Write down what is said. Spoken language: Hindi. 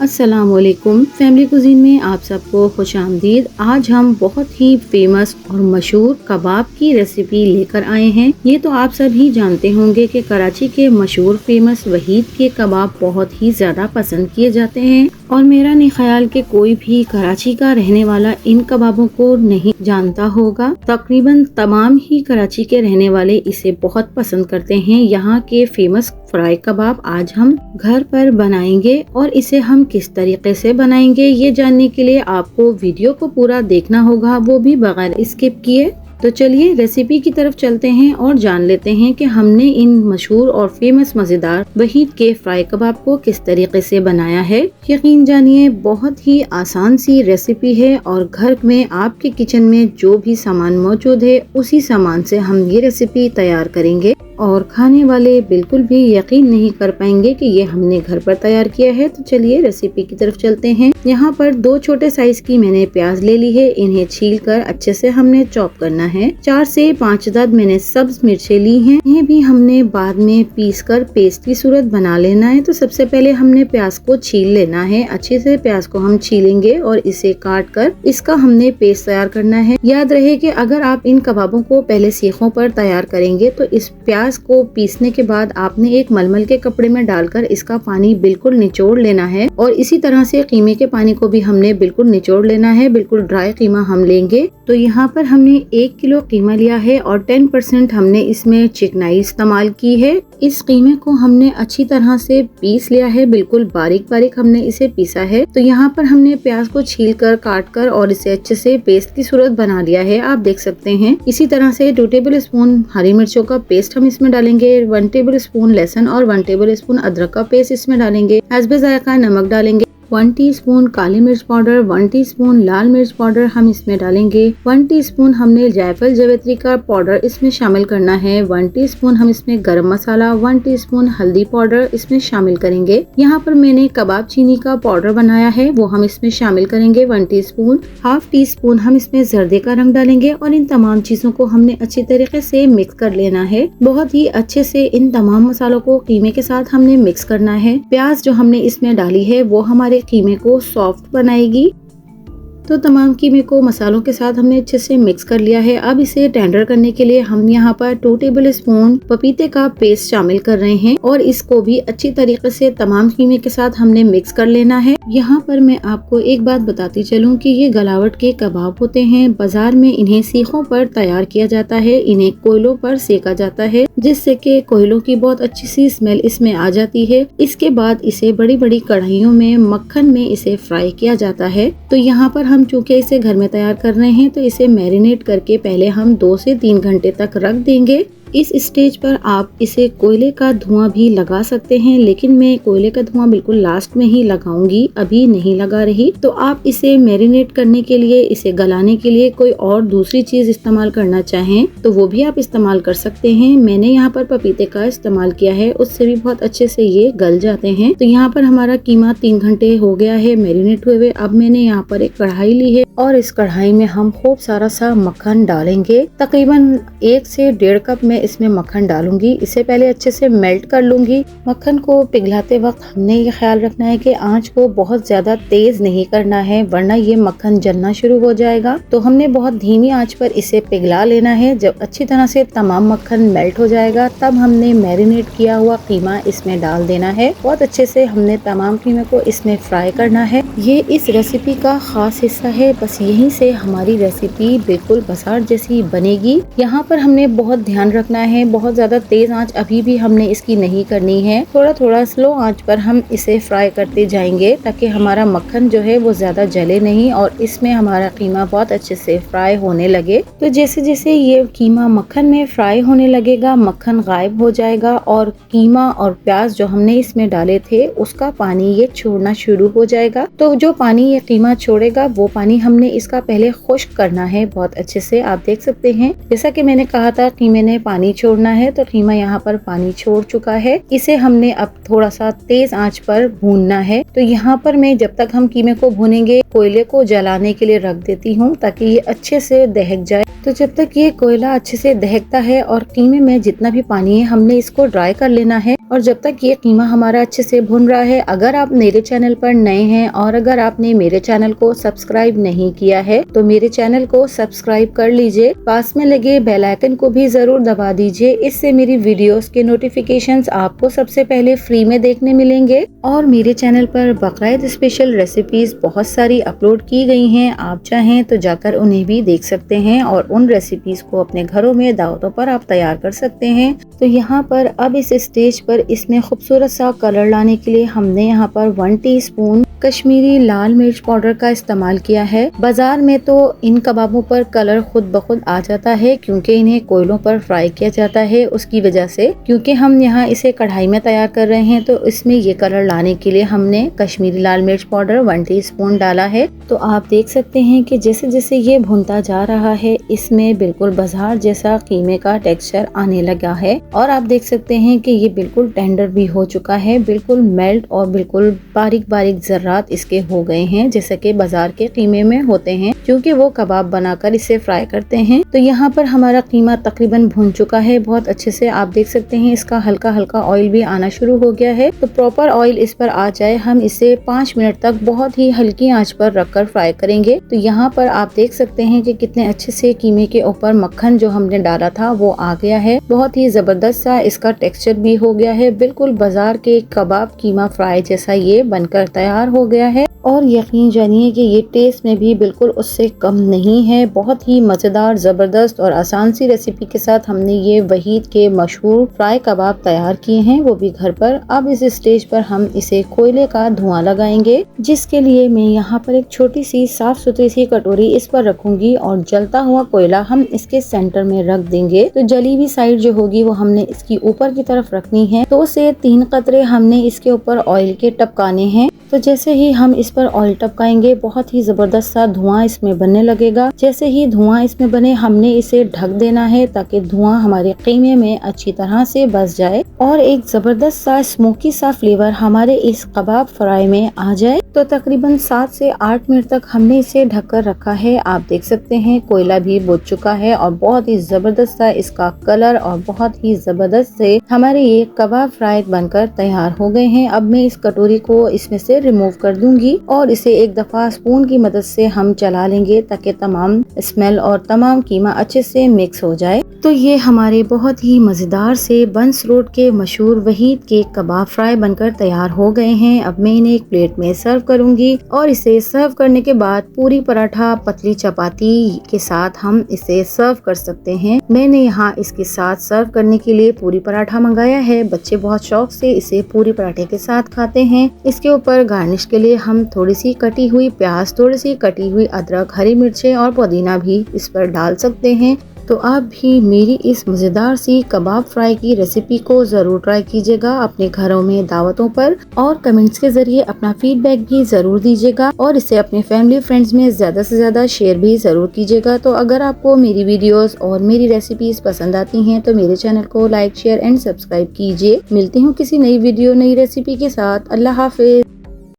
अस्सलामुअलैकुम। फैमिली कुजीन में आप सबको खुश आमदीद। आज हम बहुत ही फेमस और मशहूर कबाब की रेसिपी लेकर आए हैं। ये तो आप सभी जानते होंगे कि कराची के मशहूर फेमस वहीद के कबाब बहुत ही ज़्यादा पसंद किए जाते हैं और मेरा नहीं ख्याल कि कोई भी कराची का रहने वाला इन कबाबों को नहीं जानता होगा। तकरीबन तमाम ही कराची के रहने वाले इसे बहुत पसंद करते हैं। यहाँ के फेमस फ्राई कबाब आज हम घर पर बनाएंगे और इसे हम किस तरीके से बनाएंगे ये जानने के लिए आपको वीडियो को पूरा देखना होगा, वो भी बगैर स्किप किए। तो चलिए रेसिपी की तरफ चलते हैं और जान लेते हैं कि हमने इन मशहूर और फेमस मज़ेदार वहीद के फ्राई कबाब को किस तरीके से बनाया है। यकीन जानिए बहुत ही आसान सी रेसिपी है और घर में आपके किचन में जो भी सामान मौजूद है उसी सामान से हम ये रेसिपी तैयार करेंगे और खाने वाले बिल्कुल भी यकीन नहीं कर पाएंगे कि ये हमने घर पर तैयार किया है। तो चलिए रेसिपी की तरफ चलते हैं। यहाँ पर 2 छोटे साइज की मैंने प्याज ले ली है, इन्हें छील कर अच्छे से हमने चॉप करना है। 4 से 5 अदद मैंने सब्ज मिर्चें ली हैं, इन्हें भी हमने बाद में पीस कर पेस्ट की सूरत बना लेना है। तो सबसे पहले हमने प्याज को छील लेना है, अच्छे से प्याज को हम छीलेंगे और इसे काट कर इसका हमने पेस्ट तैयार करना है। याद रहे कि अगर आप इन कबाबों को पहले सीखों पर तैयार करेंगे तो इस प्याज को पीसने के बाद आपने एक मलमल के कपड़े में डालकर इसका पानी बिल्कुल निचोड़ लेना है और इसी तरह से कीमे के पानी को भी हमने बिल्कुल निचोड़ लेना है। बिल्कुल ड्राई कीमा हम लेंगे। तो यहाँ पर हमने 1 किलो कीमा लिया है और 10% हमने इसमें चिकनाई इस्तेमाल की है। इस कीमे को हमने अच्छी तरह से पीस लिया है, बिल्कुल बारीक बारीक हमने इसे पीसा है। तो यहाँ पर हमने प्याज को छील कर काट कर और इसे अच्छे से पेस्ट की सूरत बना लिया है, आप देख सकते हैं। इसी तरह से 2 टेबल स्पून हरी मिर्चों का पेस्ट हम इसमें डालेंगे, 1 टेबल स्पून लहसुन और 1 टेबल स्पून अदरक का पेस्ट इसमें डालेंगे। हस्बे जायका नमक डालेंगे, 1 टीस्पून काली मिर्च पाउडर, 1 टीस्पून लाल मिर्च पाउडर हम इसमें डालेंगे। 1 टीस्पून हमने जायफल जावित्री का पाउडर इसमें शामिल करना है। 1 टीस्पून हम इसमें गरम मसाला, 1 टीस्पून हल्दी पाउडर इसमें शामिल करेंगे। यहाँ पर मैंने कबाब चीनी का पाउडर बनाया है, वो हम इसमें शामिल करेंगे 1 टीस्पून। हाफ टी स्पून हम इसमें जर्दे का रंग डालेंगे और इन तमाम चीजों को हमने अच्छी तरीके से मिक्स कर लेना है। बहुत ही अच्छे से इन तमाम मसालों को कीमे के साथ हमने मिक्स करना है। प्याज जो हमने इसमें डाली है वो हमारे कीमे को सॉफ्ट बनाएगी। तो तमाम कीमे को मसालों के साथ हमने अच्छे से मिक्स कर लिया है। अब इसे टेंडर करने के लिए हम यहाँ पर 2 टेबल स्पून पपीते का पेस्ट शामिल कर रहे हैं और इसको भी अच्छी तरीके से तमाम कीमे के साथ हमने मिक्स कर लेना है। यहाँ पर मैं आपको एक बात बताती चलूँ कि ये गलावट के कबाब होते हैं। बाजार में इन्हें सीखों पर तैयार किया जाता है, इन्हें कोयलों पर सेका जाता है जिससे कि कोयलों की बहुत अच्छी सी स्मेल इसमें आ जाती है। इसके बाद इसे बड़ी बड़ी कढ़ाइयों में मक्खन में इसे फ्राई किया जाता है। तो यहाँ पर हम चूंकि इसे घर में तैयार कर रहे हैं तो इसे मैरिनेट करके पहले हम 2 से 3 घंटे तक रख देंगे। इस स्टेज पर आप इसे कोयले का धुआं भी लगा सकते हैं, लेकिन मैं कोयले का धुआं बिल्कुल लास्ट में ही लगाऊंगी, अभी नहीं लगा रही। तो आप इसे मैरिनेट करने के लिए, इसे गलाने के लिए कोई और दूसरी चीज इस्तेमाल करना चाहें तो वो भी आप इस्तेमाल कर सकते हैं। मैंने यहाँ पर पपीते का इस्तेमाल किया है, उससे भी बहुत अच्छे से ये गल जाते हैं। तो यहाँ पर हमारा कीमा 3 घंटे हो गया है मैरिनेट हुए हुए। अब मैंने यहाँ पर एक कढ़ाई ली है और इस कढ़ाई में हम खूब सारा सा मक्खन डालेंगे। तकरीबन 1 से 1.5 कप में इसमें मक्खन डालूंगी। इसे पहले अच्छे से मेल्ट कर लूंगी। मक्खन को पिघलाते वक्त हमने ये ख्याल रखना है कि आंच को बहुत ज्यादा तेज नहीं करना है, वरना ये मक्खन जलना शुरू हो जाएगा। तो हमने बहुत धीमी आंच पर इसे पिघला लेना है। जब अच्छी तरह से तमाम मक्खन मेल्ट हो जाएगा तब हमने मैरिनेट किया हुआ कीमा इसमें डाल देना है। बहुत अच्छे से हमने तमाम कीमे को इसमें फ्राई करना है। ये इस रेसिपी का खास हिस्सा है, बस यहीं से हमारी रेसिपी बिल्कुल बाजार जैसी बनेगी। यहाँ पर हमने बहुत ध्यान रखना है, बहुत ज्यादा तेज आंच अभी भी हमने इसकी नहीं करनी है। थोड़ा थोड़ा स्लो आंच पर हम इसे फ्राई करते जाएंगे ताकि हमारा मक्खन जो है वो ज्यादा जले नहीं और इसमें हमारा कीमा बहुत अच्छे से फ्राई होने लगे। तो जैसे जैसे ये कीमा मक्खन में फ्राई होने लगेगा, मक्खन गायब हो जाएगा और कीमा और प्याज जो हमने इसमें डाले थे उसका पानी ये छोड़ना शुरू हो जाएगा। तो जो पानी ये कीमा छोड़ेगा वो पानी हमने इसका पहले खुश्क करना है बहुत अच्छे से। आप देख सकते हैं जैसा कि मैंने कहा था कीमे ने पानी छोड़ना है, तो कीमा यहाँ पर पानी छोड़ चुका है। इसे हमने अब थोड़ा सा तेज आंच पर भूनना है। तो यहाँ पर मैं जब तक हम कीमे को भूनेंगे कोयले को जलाने के लिए रख देती हूँ ताकि ये अच्छे से दहक जाए। तो तो जब तक ये कोयला अच्छे से दहकता है और कीमे में जितना भी पानी है हमने इसको ड्राई कर लेना है। और जब तक ये कीमा हमारा अच्छे से भुन रहा है, अगर आप मेरे चैनल पर नए हैं और अगर आपने मेरे चैनल को सब्सक्राइब नहीं किया है तो मेरे चैनल को सब्सक्राइब कर लीजिए। पास में लगे बेल आइकन को भी जरूर दबा दीजिए, इससे मेरी वीडियोस के नोटिफिकेशंस आपको सबसे पहले फ्री में देखने मिलेंगे। और मेरे चैनल पर बकरीद स्पेशल रेसिपीज बहुत सारी अपलोड की गई हैं, आप चाहें तो जाकर उन्हें भी देख सकते हैं और उन रेसिपीज को अपने घरों में दावतों पर आप तैयार कर सकते हैं। तो यहाँ पर अब इस स्टेज पर इसमें खूबसूरत सा कलर लाने के लिए हमने यहाँ पर 1 टीस्पून कश्मीरी लाल मिर्च पाउडर का इस्तेमाल किया है। बाजार में तो इन कबाबों पर कलर खुद ब खुद आ जाता है क्योंकि इन्हें कोयलों पर फ्राई किया जाता है, उसकी वजह से। क्योंकि हम यहाँ इसे कढ़ाई में तैयार कर रहे हैं तो इसमें ये कलर लाने के लिए हमने कश्मीरी लाल मिर्च पाउडर 1 टीस्पून डाला है। तो आप देख सकते हैं कि जैसे जैसे ये भुनता जा रहा है इसमें बिल्कुल बाजार जैसा कीमे का टेक्सचर आने लगा है। और आप देख सकते हैं कि ये बिल्कुल टेंडर भी हो चुका है, बिल्कुल मेल्ट और बिल्कुल बारीक बारीक जर्रात इसके हो गए हैं जैसे कि बाजार के कीमे में होते हैं, क्योंकि वो कबाब बनाकर इसे फ्राई करते हैं। तो यहाँ पर हमारा कीमा तकरीबन भुन चुका है बहुत अच्छे से। आप देख सकते हैं इसका हल्का हल्का ऑयल भी आना शुरू हो गया है। तो प्रॉपर ऑयल इस पर आ जाए हम इसे 5 मिनट तक बहुत ही हल्की आंच पर रखकर फ्राई करेंगे। तो यहाँ पर आप देख सकते हैं कि कितने अच्छे से कीमे के ऊपर मक्खन जो हमने डाला था वो आ गया है। बहुत ही जबरदस्त सा इसका टेक्सचर भी हो गया है, बिल्कुल बाजार के कबाब कीमा फ्राई जैसा ये बनकर तैयार हो गया है। और यकीन जानिए कि ये टेस्ट में भी बिल्कुल उससे कम नहीं है। बहुत ही मजेदार, जबरदस्त और आसान सी रेसिपी के साथ हमने ये वहीद के मशहूर फ्राई कबाब तैयार किए हैं, वो भी घर पर। अब इस स्टेज पर हम इसे कोयले का धुआं लगाएंगे, जिसके लिए मैं यहाँ पर एक छोटी सी साफ सुथरी सी कटोरी इस पर रखूंगी और जलता हुआ कोयला हम इसके सेंटर में रख देंगे। तो जली हुई साइड जो होगी वो हमने इसकी ऊपर की तरफ रखनी है। 2 से 3 कतरे हमने इसके ऊपर ऑयल के टपकाने हैं। तो जैसे ही हम इस पर ऑयल टपकाएंगे बहुत ही जबरदस्त सा धुआं इसमें बनने लगेगा। जैसे ही धुआं इसमें बने हमने इसे ढक देना है ताकि धुआं हमारे कीमे में अच्छी तरह से बस जाए और एक जबरदस्त सा स्मोकी सा फ्लेवर हमारे इस कबाब फ्राई में आ जाए। तो तकरीबन 7 से 8 मिनट तक हमने इसे ढककर रखा है। आप देख सकते हैं कोयला भी बुझ चुका है और बहुत ही जबरदस्त सा इसका कलर और बहुत ही जबरदस्त से हमारे ये कबाब फ्राई बनकर तैयार हो गए हैं। अब मैं इस कटोरी को इसमें से रिमूव कर दूंगी और इसे एक दफा स्पून की मदद से हम चला लेंगे ताकि तमाम स्मेल और तमाम कीमा अच्छे से मिक्स हो जाए। तो ये हमारे बहुत ही मजेदार से बंस रोड के मशहूर वहीद के कबाब फ्राई बनकर तैयार हो गए हैं। अब मैं इन्हें एक प्लेट में सर्व करूंगी और इसे सर्व करने के बाद पूरी पराठा, पतली चपाती के साथ हम इसे सर्व कर सकते हैं। मैंने यहाँ इसके साथ सर्व करने के लिए पूरी पराठा मंगाया है। बच्चे बहुत शौक से इसे पूरी पराठे के साथ खाते हैं। इसके ऊपर गार्निश के लिए हम थोड़ी सी कटी हुई प्याज, थोड़ी सी कटी हुई अदरक, हरी मिर्चें और पुदीना भी इस पर डाल सकते हैं। तो आप भी मेरी इस मजेदार सी कबाब फ्राई की रेसिपी को जरूर ट्राई कीजिएगा अपने घरों में, दावतों पर, और कमेंट्स के जरिए अपना फीडबैक भी जरूर दीजिएगा और इसे अपने फैमिली फ्रेंड्स में ज्यादा से ज्यादा शेयर भी जरूर कीजिएगा। तो अगर आपको मेरी वीडियोस और मेरी रेसिपीज पसंद आती हैं तो मेरे चैनल को लाइक, शेयर एंड सब्सक्राइब कीजिए। मिलती हूँ किसी नई वीडियो, नई रेसिपी के साथ। अल्लाह हाफिज।